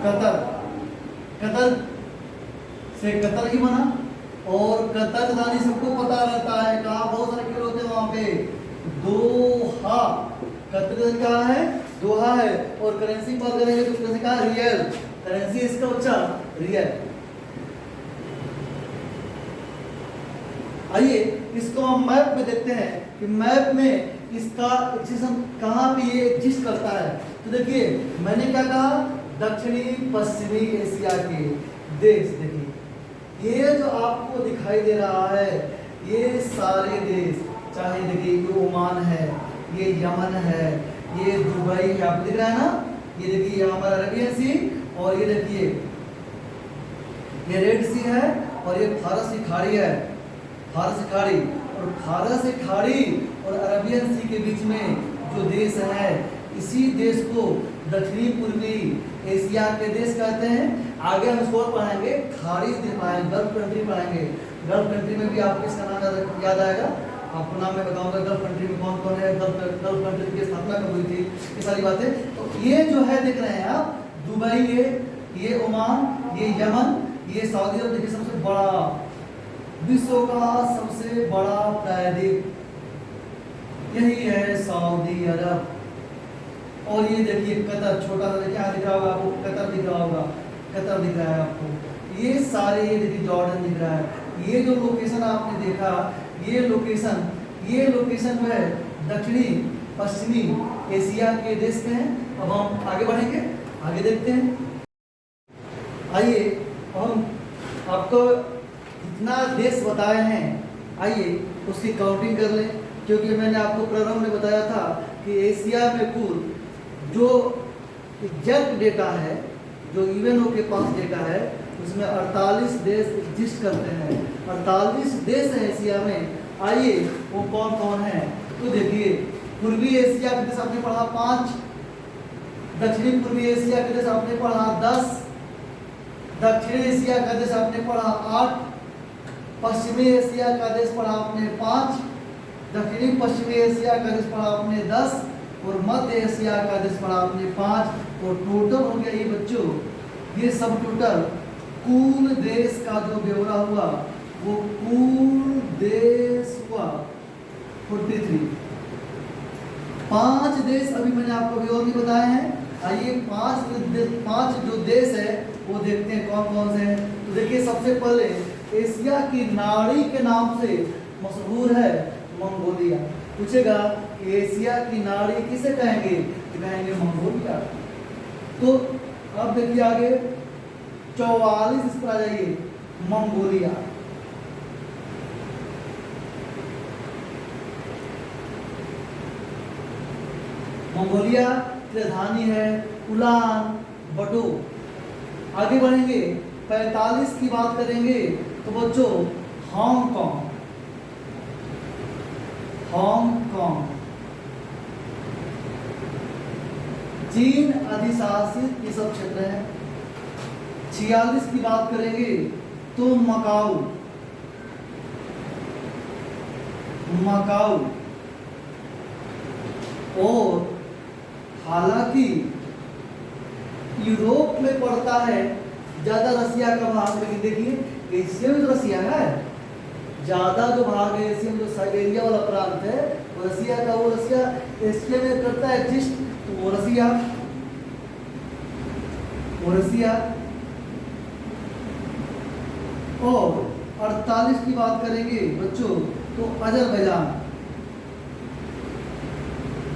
कतर, कतर से कतर ही बना। और कतर राजधानी सबको पता रहता है, कहा बहुत सारे खेल होते हैं वहां पे, दोहा। कतर क्या है? दोहा है। और करेंसी की बात करेंगे तो करेंसी का रियल, करेंसी इसका उच्चारण रियल। आइए इसको हम मैप में देखते हैं कि मैप में इसका एग्जिस्टेंस कहाँ पे ये एग्जिस्ट करता है। तो देखिए मैंने क्या कहा, दक्षिणी पश्चिमी एशिया के देश। देखिए ये जो आपको दिखाई दे रहा है ये सारे देश, चाहे देखिए ये ओमान है, ये यमन है, ये दुबई है, आपको दिख रहा है ना, ये देखिए ये हमारा अरेबियन सी, और ये देखिए ये रेड सी है, और ये फारस की खाड़ी है, फारस की खाड़ी। और फारस की खाड़ी और अरेबियन सी के बीच में जो देश है, इसी देश को दक्षिणी पूर्वी एशिया के देश कहते हैं। आगे हम इसको और पढ़ाएंगे, खाड़ी देश पढ़ाएंगे, गल्फ कंट्री पढ़ाएंगे। गल्फ कंट्री में भी आपको इसका नाम याद आएगा, आपको नाम मैं बताऊंगा गल्फ कंट्री में कौन कौन है, गल्फ कंट्री की स्थापना कब हुई थी, ये सारी बातें। तो ये जो है देख रहे हैं आप, दुबई, ये ओमान, ये यमन, ये सऊदी अरब। देखिए सबसे बड़ा, विश्व का सबसे बड़ा प्रायद्वीप यही है सऊदी अरब। और ये देखिए कतर, छोटा सा क्या दिख रहा होगा आपको, कतर दिख रहा होगा, कतर दिख रहा है आपको। ये सारे ये देखिए जॉर्डन दिख रहा है। ये जो लोकेशन आपने देखा, ये लोकेशन जो है दक्षिणी पश्चिमी एशिया के देश में है। अब हम आगे बढ़ेंगे, आगे देखते हैं। आइए हम आपको इतना देश बताए हैं, आइए उसकी काउंटिंग कर लें। क्योंकि मैंने आपको प्रारंभ में बताया था कि एशिया में कुल जो एग्जैक्ट डेटा है, जो यूएनओ के पास डेटा है, उसमें 48 देश एग्जिस्ट करते हैं। 48 देश है एशिया में। आइए वो कौन कौन है तो देखिए, पूर्वी एशिया के देश आपने पढ़ा 5, दक्षिणी पूर्वी एशिया के देश आपने पढ़ा 10, दक्षिणी एशिया का देश आपने पढ़ा 8, पश्चिमी एशिया का देश पढ़ा आपने 5, दक्षिणी पश्चिमी एशिया का देश पढ़ा आपने 10, और मध्य एशिया का देश पढ़ा आपने 5। और टोटल हो गया ये बच्चों, ये सब टोटल कुल देश का जो ब्यौरा हुआ, वो कुल देश हुआ 43। 5 देश अभी मैंने आपको अभी और भी बताए हैं। आइए 5 जो देश है वो देखते हैं कौन कौन से हैं। तो देखिए सबसे पहले एशिया की नाड़ी के नाम से मशहूर है मंगोलिया। पूछेगा एशिया की नाड़ी किसे कहेंगे, कहेंगे मंगोलिया। तो अब देखिए आगे 44 इस पर आ जाइए, मंगोलिया। मंगोलिया की राजधानी है उलान बटो। आगे बढ़ेंगे 45 की बात करेंगे तो बच्चों हांगकांग, हांगकांग चीन अधिशासित ये सब क्षेत्र है। 46 की बात करेंगे तो मकाऊ, मकाऊ। और हालांकि यूरोप में पड़ता है ज्यादा रसिया का भाग, लेकिन देखिए एशिया में तो रसिया है, ज़्यादा जो भाग है एशिया में, जो साइबेरिया वाला प्रांत है वो रसिया का, वो रसिया एशिया में करता है एग्जिस्ट, तो वो रसिया, वो रसिया। और 48 की बात करेंगे बच्चों तो अजरबैजान,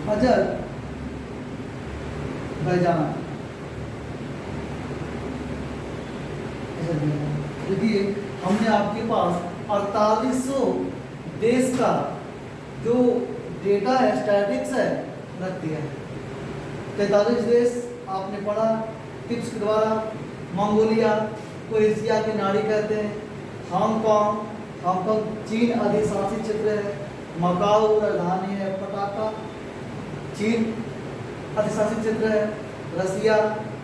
अजरबैजान। देखिए हमने आपके पास 4800 देश का जो डेटा है, स्टैटिक्स है, रख दिया है। 43 देश आपने पढ़ा टिप्स के द्वारा। मंगोलिया को एशिया की नाड़ी कहते हैं। हांगकांग, हांगकांग चीन अधिशासित क्षेत्र है। मकाऊ राजधानी है, पटाका चीन अधिशासित क्षेत्र है। रसिया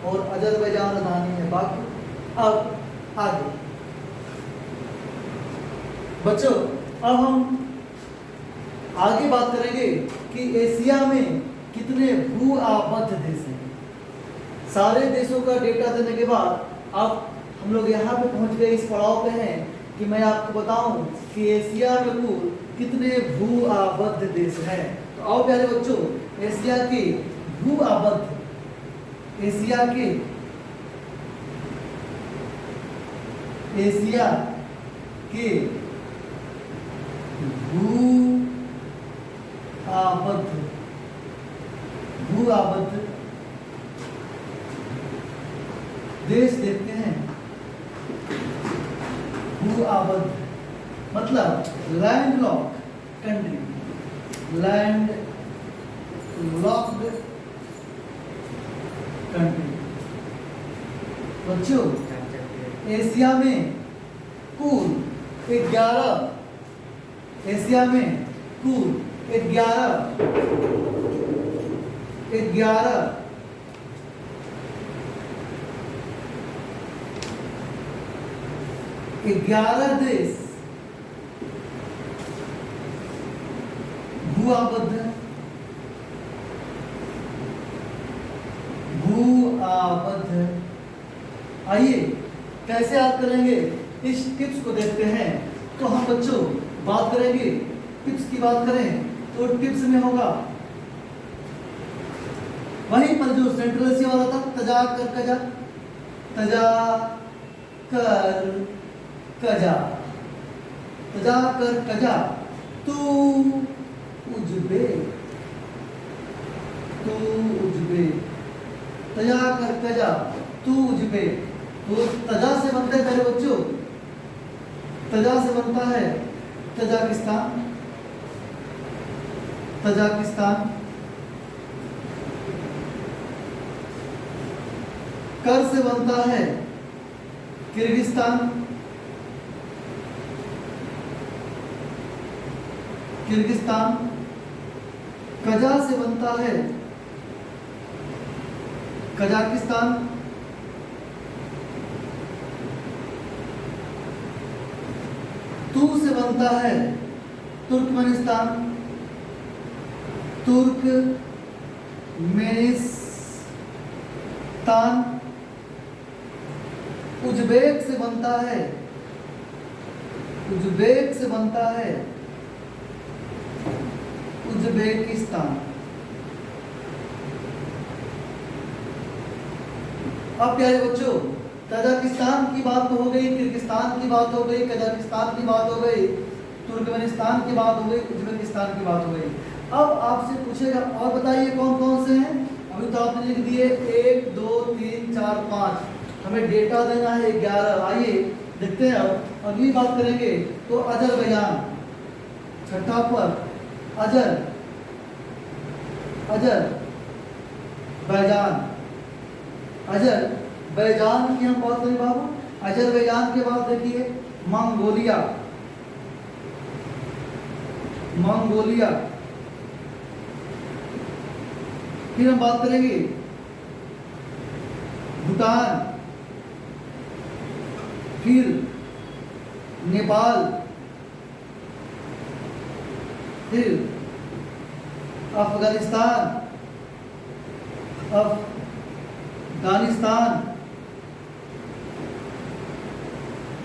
और अजरबैजान राजधानी है। बाकी अब आगे बच्चों, अब हम आगे बात करेंगे कि एशिया में कितने भू आबद्ध देश हैं। सारे देशों का डेटा देने के बाद अब हम लोग यहाँ पे पहुँच गए, इस पड़ाव पे हैं कि मैं आपको बताऊं कि एशिया में कुल कितने भू आबद्ध देश हैं। तो आओ प्यारे बच्चों, एशिया के भू आबद्ध, एशिया के, एशिया के भू आबद्ध, भू आबद्ध देश देखते हैं। भू आबद्ध मतलब land lock country, land locked country. बच्चों एशिया में कुल 11, एशिया में कुल 11 देश भू आबद्ध है। भू आबद्ध है। आइए कैसे याद करेंगे, इस टिप्स को देखते हैं। तो हम बच्चों बात करेंगे, टिप्स की बात करें तो टिप्स में होगा वहीं पर जो सेंट्रल एशिया वाला था, तजा कर कजा, तजा कर कजा, तजा कर कजा, तू उज्बेक, तू उज्बेक, तजा कर कजा, तू उज्बेक। तो तजा से बनता है पहले बच्चों, तजा से बनता है तजाकिस्तान, तजाकिस्तान। कर से बनता है किर्गिस्तान, किर्गिस्तान। कजा से बनता है कजाकिस्तान। तू से बनता है तुर्कमेनिस्तान, तुर्कमेनिस्तान। उज्बेक से बनता है, उज्बेक से बनता है उज्बेकिस्तान। अब प्यारे बच्चों, तजाकिस्तान की बात तो हो गई, किर्गिस्तान की बात हो गई, कजाकिस्तान की बात हो गई, तुर्कमेनिस्तान की बात हो गई, उज्बेकिस्तान की बात हो गई। अब आपसे पूछेगा और बताइए कौन कौन से हैं। अभी तो आपने लिख दिए 1 2 3 4 5, हमें डेटा देना है 11। आइए देखते हैं। अब अगली बात करेंगे तो अजरबैजान, छठा पर अजरबैजान, अजरबैजान की हम बात करें बाबू। अजरबैजान के बाद देखिए मंगोलिया, मंगोलिया। फिर हम बात करेंगे भूटान, फिर नेपाल, फिर अफगानिस्तान, अफगानिस्तान,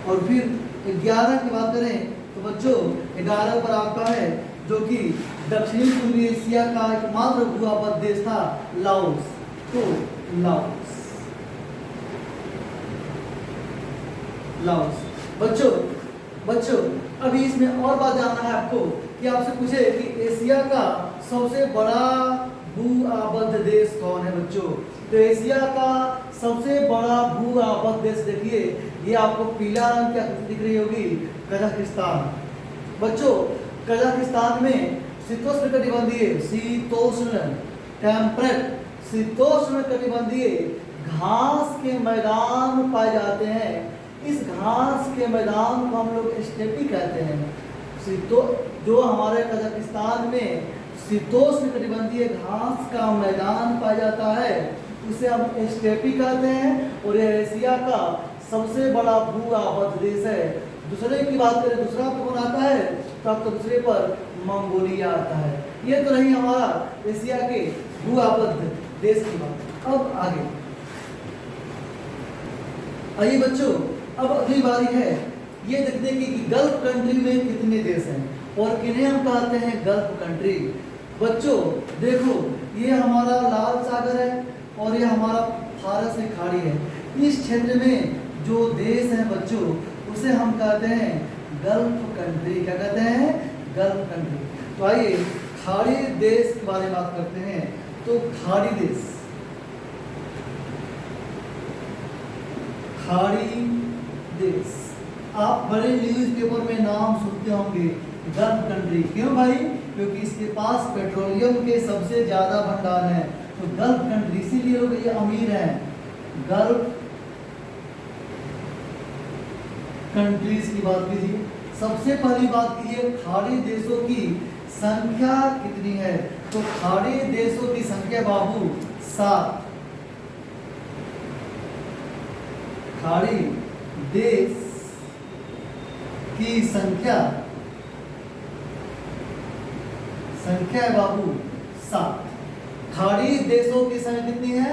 और फिर 11 की बात करें तो बच्चों 11 पर आपका है जो कि दक्षिणी पूर्वी एशिया का एकमात्र भूआबद्ध देश था लाओस। तो लाओस, लाओस। बच्चों अभी इसमें और बात जानना है आपको कि आपसे पूछे कि एशिया का सबसे बड़ा भूआबद्ध देश कौन है बच्चों। तो एशिया का सबसे बड़ा भूआबद्ध देश देखिए, ये आपको पीला रंग की आकृति दिख रही होगी, कजाकिस्तान। बच्चों कजाकिस्तान में शीतोष्ण कटिबंधीय, शीतोष्ण टेम्परेट शीतोष्ण कटिबंधीय घास के मैदान पाए जाते हैं। इस घास के मैदान को हम लोग स्टेपी कहते हैं। जो हमारे कजाकिस्तान में शीतोष्ण कटिबंधीय घास का मैदान पाया जाता है उसे हम स्टेपी कहते हैं, और यह एशिया का सबसे बड़ा भूआबद्ध देश है। दूसरे की बात करें, दूसरा कौन आता है, तो आपको दूसरे पर मंगोलिया आता है। ये तो रही हमारा एशिया के भूआबद्ध देश की बात। अब आगे आइए बच्चों, अब अगली बारी है ये देखने की कि गल्फ कंट्री में कितने देश हैं और किन्हें हम कहते हैं गल्फ कंट्री। बच्चों देखो, ये हमारा लाल सागर है और ये हमारा फारस की खाड़ी है। इस क्षेत्र में जो देश है बच्चों उसे हम कहते हैं गल्फ कंट्री। क्या कहते हैं? Gulf country. तो आइए खाड़ी देश के बारे में बात करते हैं। तो खाड़ी देश, खाड़ी देश, आप बड़े न्यूज़पेपर में नाम सुनते होंगे गल्फ कंट्री। क्यों भाई? क्योंकि इसके पास पेट्रोलियम के सबसे ज्यादा भंडार हैं। तो गल्फ कंट्री, इसीलिए लोग ये अमीर हैं। गल्फ कंट्रीज की बात कीजिए। सबसे पहली बात कीजिए खाड़ी देशों की संख्या कितनी है। तो खाड़ी देशों की संख्या बाबू 7। खाड़ी देश की संख्या है बाबू 7। खाड़ी देशों की संख्या कितनी है?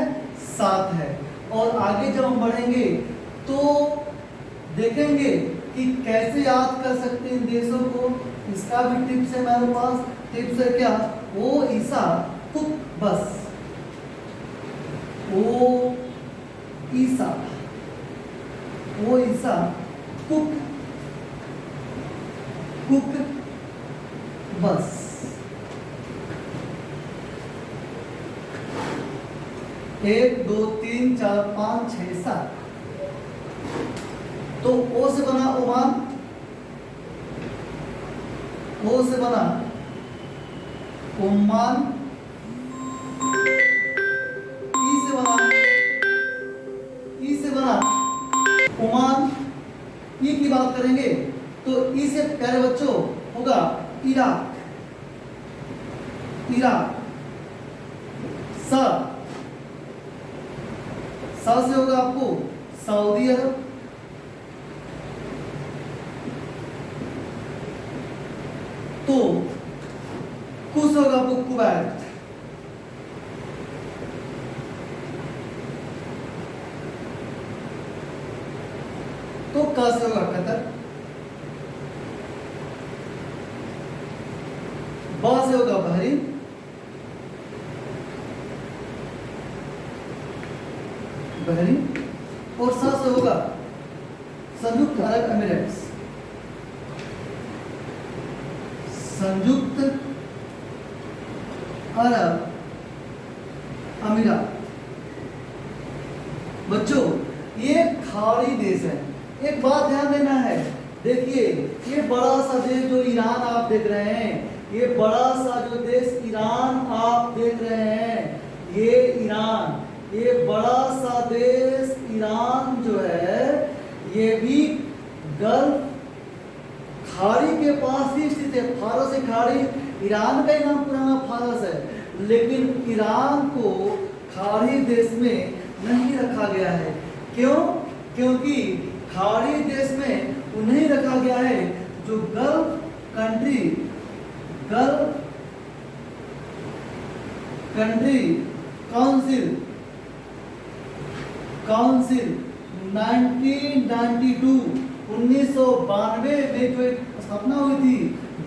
7 है। और आगे जब हम बढ़ेंगे तो देखेंगे कि कैसे याद कर सकते हैं इन देशों को। इसका भी टिप्स है मेरे पास। टिप्स है क्या? ओ ईसा कुक बस, ओ ईसा कुक बस। एक, दो, तीन, चार, 5, 6, 7। तो ओ से बना ओमान, ओ से बना ओमान, ई से बना ओमान। ई की बात करेंगे तो ई से प्यारे बच्चों होगा इराक, सा से होगा आपको सऊदी अरब, तो कु से होगा आपको कुवैत, तो का से होगा कतर, बा से होगा बहरीन, और सा से होगा संयुक्त अरब अमीरात, संयुक्त अरब अमीरात। बच्चों ये खाड़ी देश है। एक बात ध्यान देना है, देखिए ये बड़ा सा देश जो ईरान आप देख रहे हैं, ये बड़ा सा जो देश ईरान आप देख रहे हैं, ये ईरान, ये बड़ा सा देश ईरान जो है ये भी गल्फ खाड़ी के पास ही स्थित है। फारस की खाड़ी, ईरान का ही नाम पुराना फारस है, लेकिन ईरान को खाड़ी देश में नहीं रखा गया है। क्यों? क्योंकि खाड़ी देश में उन्हें रखा गया है जो गल्फ कंट्री काउंसिल 1992 1992 में जो एक स्थापना हुई थी।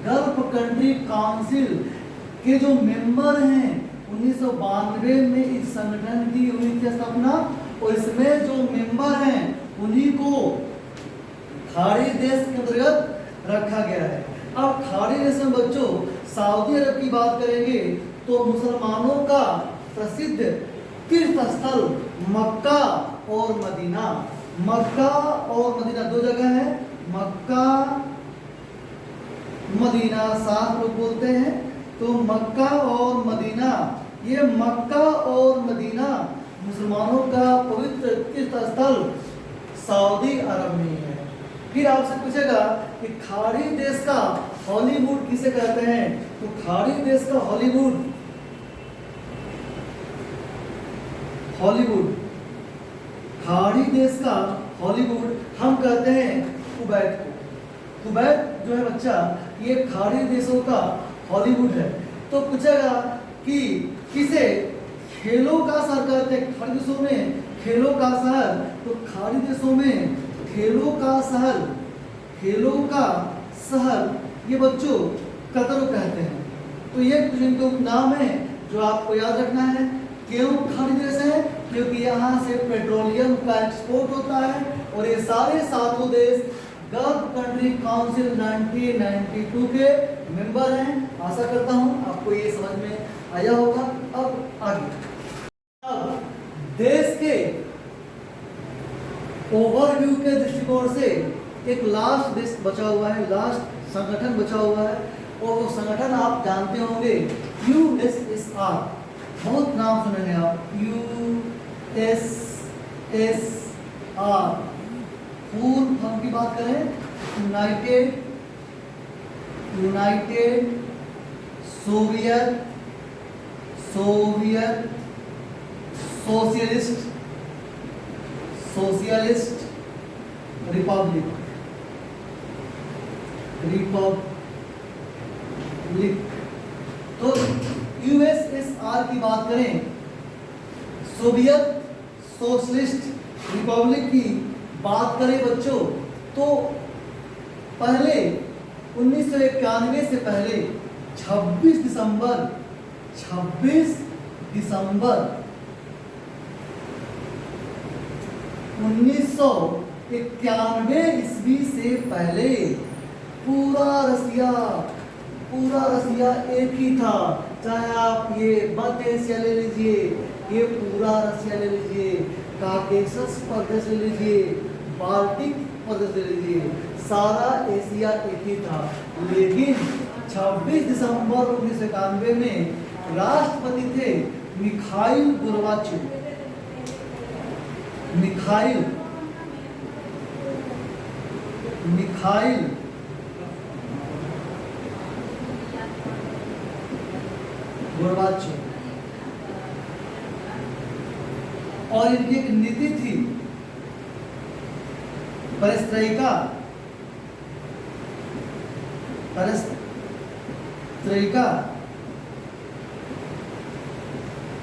गल्फ कंट्री काउंसिल के जो मेंबर हैं 1992 में इस संगठन की हुई थी स्थापना, और इसमें जो मेंबर हैं उन्हीं को खाड़ी देश के अंतर्गत रखा गया है। अब खाड़ी देश में बच्चों सऊदी अरब की बात करेंगे तो मुसलमानों का प्रसिद्ध तीर्थ स्थल मक्का और मदीना। मक्का और मदीना दो जगह है, मक्का मदीना साथ लोग बोलते हैं। तो मक्का और मदीना, ये मक्का और मदीना मुसलमानों का पवित्र तीर्थ स्थल सऊदी अरब में है। फिर आपसे पूछेगा कि खाड़ी देश का हॉलीवुड किसे कहते हैं, तो खाड़ी देश का हॉलीवुड खाड़ी देश का हॉलीवुड हम कहते हैं कुवैत को। कुवैत जो है बच्चा ये खाड़ी देशों का हॉलीवुड है। तो पूछेगा कि किसे खेलों का शहर कहते हैं, खाड़ी देशों में खेलों का शहर, तो खाड़ी देशों में खेलों का शहर ये बच्चों कतर कहते हैं। तो ये कुछ इनके उपनाम है जो आपको याद रखना है। क्यों खाड़ी देश है, क्योंकि यहाँ से पेट्रोलियम का एक्सपोर्ट होता है, और ये सारे सातों देश गल्फ कंट्री काउंसिल 1992 के मेंबर हैं। आशा करता हूँ आपको ये समझ में आया होगा। अब आगे, अब देश के ओवरव्यू के दृष्टिकोण से एक लास्ट देश बचा हुआ है, लास्ट संगठन बचा हुआ है, और वो संगठन आप जानते होंगे USSR। बहुत नाम सुनेंगे आप, USSR। फुल फॉर्म की बात करें, यूनाइटेड सोवियत सोशलिस्ट रिपब्लिक। तो USSR की बात करें, सोवियत सोशलिस्ट रिपब्लिक की बात करें बच्चों, तो पहले 1991 से पहले 26 दिसंबर 1991 ईस्वी से पहले पूरा रसिया एक ही था। चाहे आप ये मध्य एशिया ले लीजिए, ये पूरा रसिया ले लीजिए, काकेशस प्रदेश ले लीजिए, बाल्टिक प्रदेश ले लीजिए, सारा एशिया एक ही था। लेकिन 26 दिसंबर 1991 में राष्ट्रपति थे मिखाइल गोर्बाचेव। और इनकी एक नीति थी पेरेस्ट्रोइका।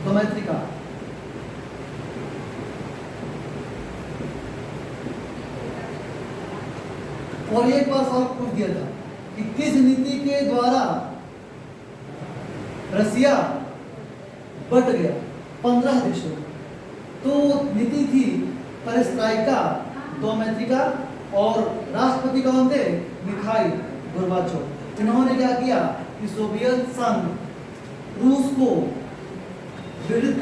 दोमेत्रिका। और एक बार सवाल पूछ दिया था कि किस नीति के द्वारा रसिया बट गया 15 देशों। तो नीति थी पेरेस्ट्रोइका, दोमेत्रिका, और राष्ट्रपति कौन थे, मिखाइल गोर्बाचेव। इन्होंने क्या किया कि सोवियत संघ रूस को विघटन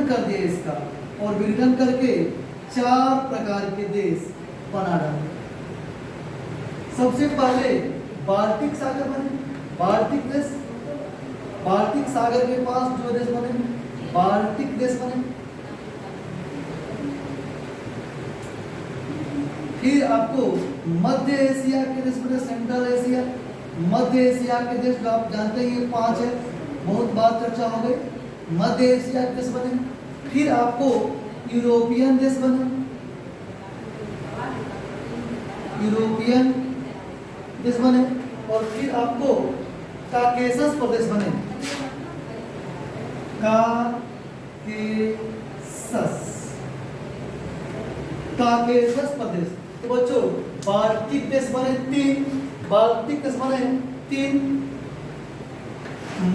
कर दिया इसका, और विघटन करके 4 प्रकार के देश बना डाले। सबसे पहले बाल्टिक सागर बने, बाल्टिक सागर के पास जो देश बने, बाल्टिक देश बने। फिर आपको मध्य एशिया के देश बने, सेंट्रल एशिया, मध्य एशिया के देश जो आप जानते हैं ये 5 है, बहुत बार चर्चा हो गई। मध्य एशिया के देश बने। फिर आपको यूरोपियन देश बने, और फिर आपको काकेशस प्रदेश बने, काकेशस प्रदेश। तो बच्चों बाल्टिक देश बने 3, बाल्टिक देश बने 3,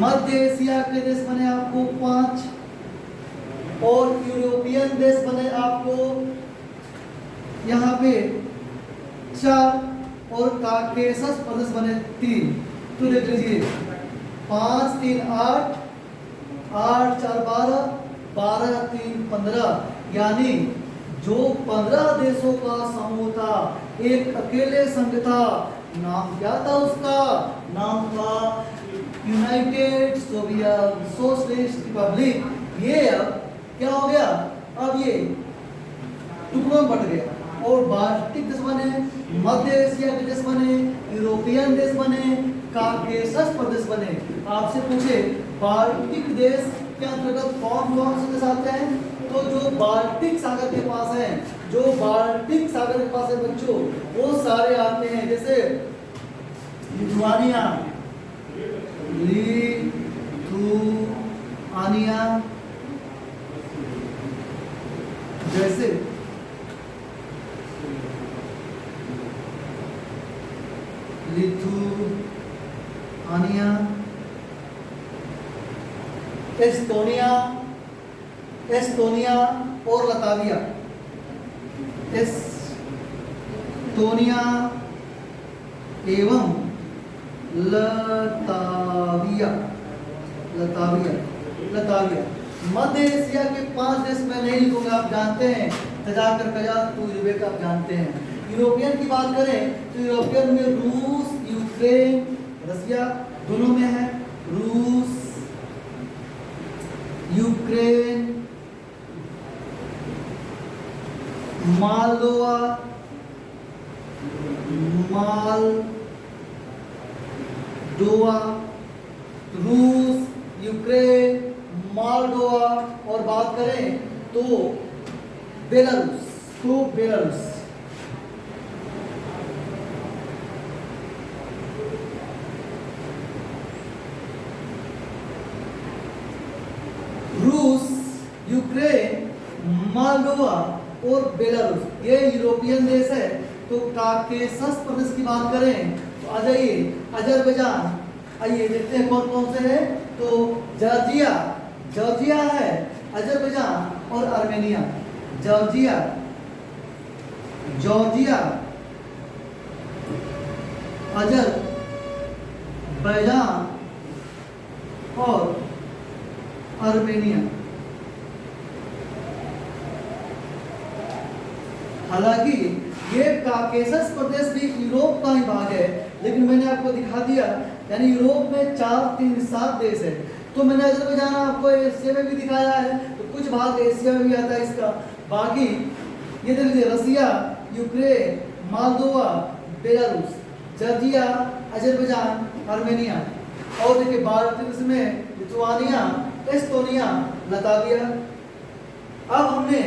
मध्य एशिया के देश बने आपको 5, और यूरोपियन देश बने आपको यहाँ पे 4, और काकेशस प्रदेश बने 3। तो देख लीजिए 5 3 8, 8 4 12, 12 3 15, यानी जो 15 देशों का समूह था, एक अकेले संघ था, नाम क्या था उसका? नाम था यूनाइटेड सोशलिस्ट रिपब्लिक। ये अब क्या हो गया? अब ये टुकड़ों में बट गया, और बाल्टिक देश बने, मध्य एशिया के देश बने, यूरोपियन देश बने, काकेशस प्रदेश बने। आपसे पूछे बाल्टिक देश के अंतर्गत कौन कौन से देश आते हैं? तो जो बाल्टिक सागर के पास है, जो बाल्टिक सागर के पास है बच्चों, वो सारे आते हैं। जैसे लिथुआनिया, जैसे लिथुआनिया, एस्टोनिया और लताविया, एस्टोनिया एवं लताविया। मध्य एशिया के 5 देश में नहीं लिखूंगा, आप जानते हैं, तजाकर कजाक उज़्बेक आप जानते हैं। यूरोपियन की बात करें तो यूरोपियन में रूस, यूक्रेन, रसिया दोनों में है। रूस, यूक्रेन, मालदोवा, रूस, यूक्रेन, मालदोवा, और बात करें तो बेलारूस। रूस, यूक्रेन, मालदोवा और बेलारूस ये यूरोपियन देश है। तो काकेशस प्रदेश की बात करें तो आ जाइए, अजरबैजान, आइए देखते हैं कौन कौन से हैं। तो जॉर्जिया है, अजरबैजान और आर्मेनिया। जॉर्जिया, अजरबैजान और आर्मेनिया। हालांकि ये काकेशस प्रदेश भी यूरोप का ही भाग है, लेकिन मैंने आपको दिखा दिया, यानी यूरोप में 4 3 7 देश है। तो मैंने अजरबैजान आपको एशिया में भी दिखाया है, तो कुछ भाग एशिया में भी आता है इसका। बाकी ये देख लीजिए, Russia, Ukraine, Moldova, Belarus, Georgia, Azerbaijan, Armenia, और देखिए बाल्टिक में लिथुआनिया, एस्टोनिया, लताविया। अब हमने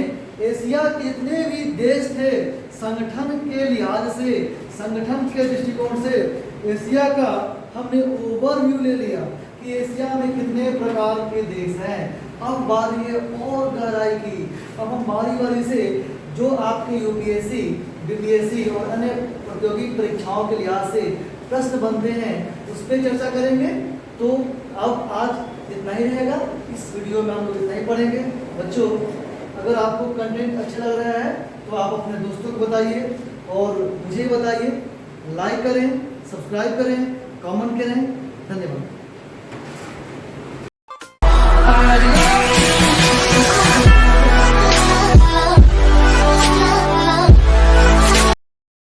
एशिया के जितने भी देश थे, संगठन के लिहाज से, संगठन के दृष्टिकोण से एशिया का हमने ओवरव्यू ले लिया कि एशिया में कितने प्रकार के देश हैं। अब बारी है और गहराई की। अब हम बारी से जो आपके यूपीएससी, बीपीएससी और अन्य प्रतियोगी परीक्षाओं के लिहाज से प्रश्न बनते हैं, उस पर चर्चा करेंगे। तो अब आज इतना ही रहेगा, इस वीडियो में हम लोग इतना ही पढ़ेंगे। बच्चों, अगर आपको कंटेंट अच्छा लग रहा है तो आप अपने दोस्तों को बताइए और मुझे बताइए, लाइक करें, सब्सक्राइब करें, कमेंट करें। धन्यवाद।